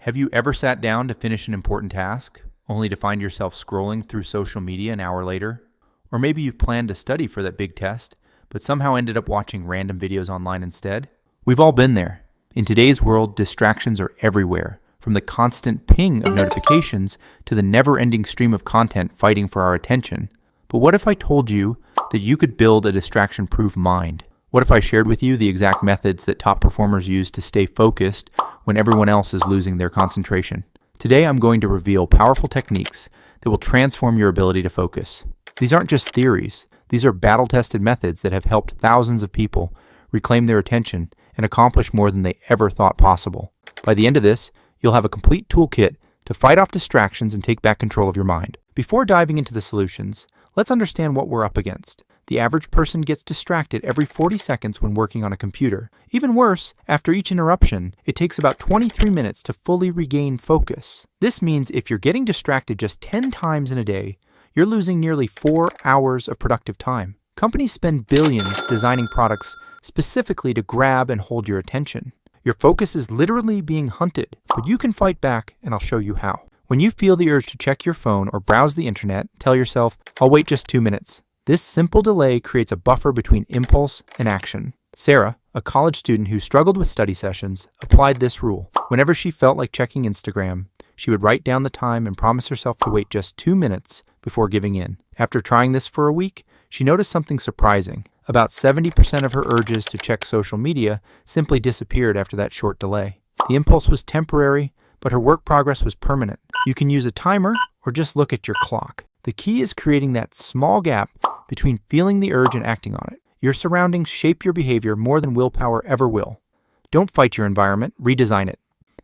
Have you ever sat down to finish an important task, only to find yourself scrolling through social media an hour later? Or maybe you've planned to study for that big test, but somehow ended up watching random videos online instead? We've all been there. In today's world, distractions are everywhere, from the constant ping of notifications to the never-ending stream of content fighting for our attention. But what if I told you that you could build a distraction-proof mind? What if I shared with you the exact methods that top performers use to stay focused when everyone else is losing their concentration? Today, I'm going to reveal powerful techniques that will transform your ability to focus. These aren't just theories. These are battle-tested methods that have helped thousands of people reclaim their attention and accomplish more than they ever thought possible. By the end of this, you'll have a complete toolkit to fight off distractions and take back control of your mind. Before diving into the solutions, let's understand what we're up against. The average person gets distracted every 40 seconds when working on a computer. Even worse, after each interruption, it takes about 23 minutes to fully regain focus. This means if you're getting distracted just 10 times in a day, you're losing nearly 4 hours of productive time. Companies spend billions designing products specifically to grab and hold your attention. Your focus is literally being hunted, but you can fight back, and I'll show you how. When you feel the urge to check your phone or browse the internet, tell yourself, "I'll wait just 2 minutes." This simple delay creates a buffer between impulse and action. Sarah, a college student who struggled with study sessions, applied this rule. Whenever she felt like checking Instagram, she would write down the time and promise herself to wait just 2 minutes before giving in. After trying this for a week, she noticed something surprising. About 70% of her urges to check social media simply disappeared after that short delay. The impulse was temporary, but her work progress was permanent. You can use a timer or just look at your clock. The key is creating that small gap between feeling the urge and acting on it. Your surroundings shape your behavior more than willpower ever will. Don't fight your environment, redesign it.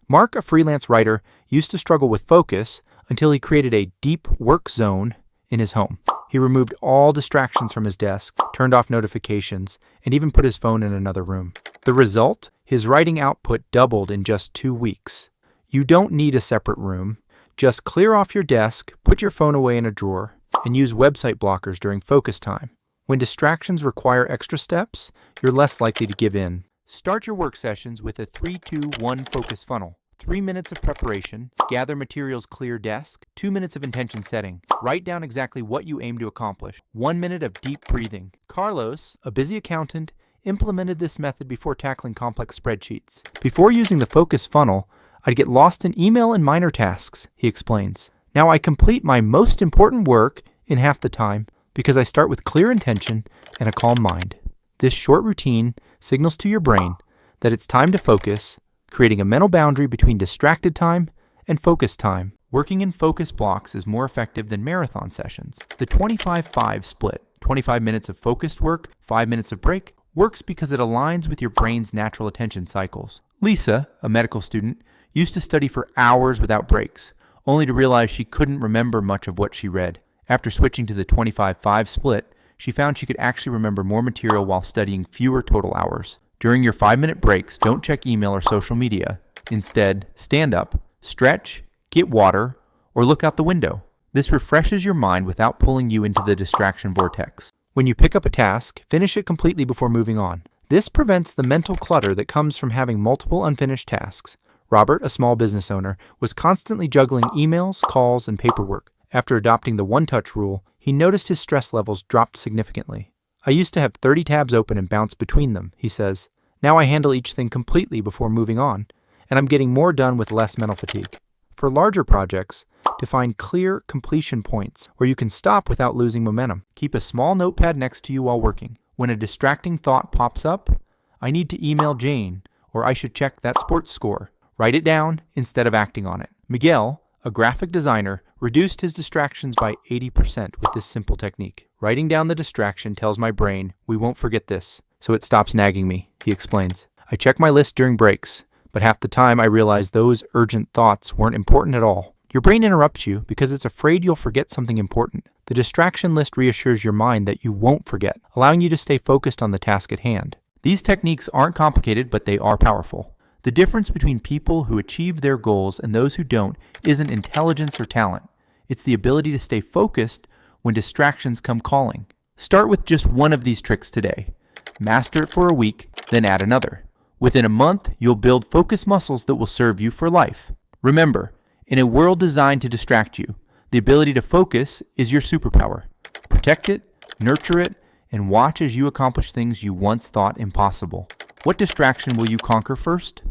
Mark, a freelance writer, used to struggle with focus until he created a deep work zone in his home. He removed all distractions from his desk, turned off notifications, and even put his phone in another room. The result? His writing output doubled in just 2 weeks. You don't need a separate room. Just clear off your desk, put your phone away in a drawer, and use website blockers during focus time. When distractions require extra steps, you're less likely to give in. Start your work sessions with a 3-2-1 focus funnel. 3 minutes of preparation, gather materials, clear desk, 2 minutes of intention setting. Write down exactly what you aim to accomplish. 1 minute of deep breathing. Carlos, a busy accountant, implemented this method before tackling complex spreadsheets. Before using the focus funnel, I'd get lost in email and minor tasks, he explains. Now I complete my most important work in half the time because I start with clear intention and a calm mind. This short routine signals to your brain that it's time to focus, creating a mental boundary between distracted time and focus time. Working in focus blocks is more effective than marathon sessions. The 25-5 split, 25 minutes of focused work, 5 minutes of break, works because it aligns with your brain's natural attention cycles. Lisa, a medical student, used to study for hours without breaks, only to realize she couldn't remember much of what she read. After switching to the 25-5 split, she found she could actually remember more material while studying fewer total hours. During your 5-minute breaks, don't check email or social media. Instead, stand up, stretch, get water, or look out the window. This refreshes your mind without pulling you into the distraction vortex. When you pick up a task, finish it completely before moving on. This prevents the mental clutter that comes from having multiple unfinished tasks. Robert, a small business owner, was constantly juggling emails, calls, and paperwork. After adopting the one-touch rule, he noticed his stress levels dropped significantly. "I used to have 30 tabs open and bounce between them," he says. "Now I handle each thing completely before moving on, and I'm getting more done with less mental fatigue." For larger projects, define clear completion points where you can stop without losing momentum. Keep a small notepad next to you while working. When a distracting thought pops up, "I need to email Jane," or "I should check that sports score," write it down instead of acting on it. Miguel, a graphic designer, reduced his distractions by 80% with this simple technique. "Writing down the distraction tells my brain, we won't forget this, so it stops nagging me," he explains. "I check my list during breaks, but half the time I realize those urgent thoughts weren't important at all." Your brain interrupts you because it's afraid you'll forget something important. The distraction list reassures your mind that you won't forget, allowing you to stay focused on the task at hand. These techniques aren't complicated, but they are powerful. The difference between people who achieve their goals and those who don't isn't intelligence or talent. It's the ability to stay focused when distractions come calling. Start with just one of these tricks today. Master it for a week, then add another. Within a month, you'll build focus muscles that will serve you for life. Remember, in a world designed to distract you, the ability to focus is your superpower. Protect it, nurture it, and watch as you accomplish things you once thought impossible. What distraction will you conquer first?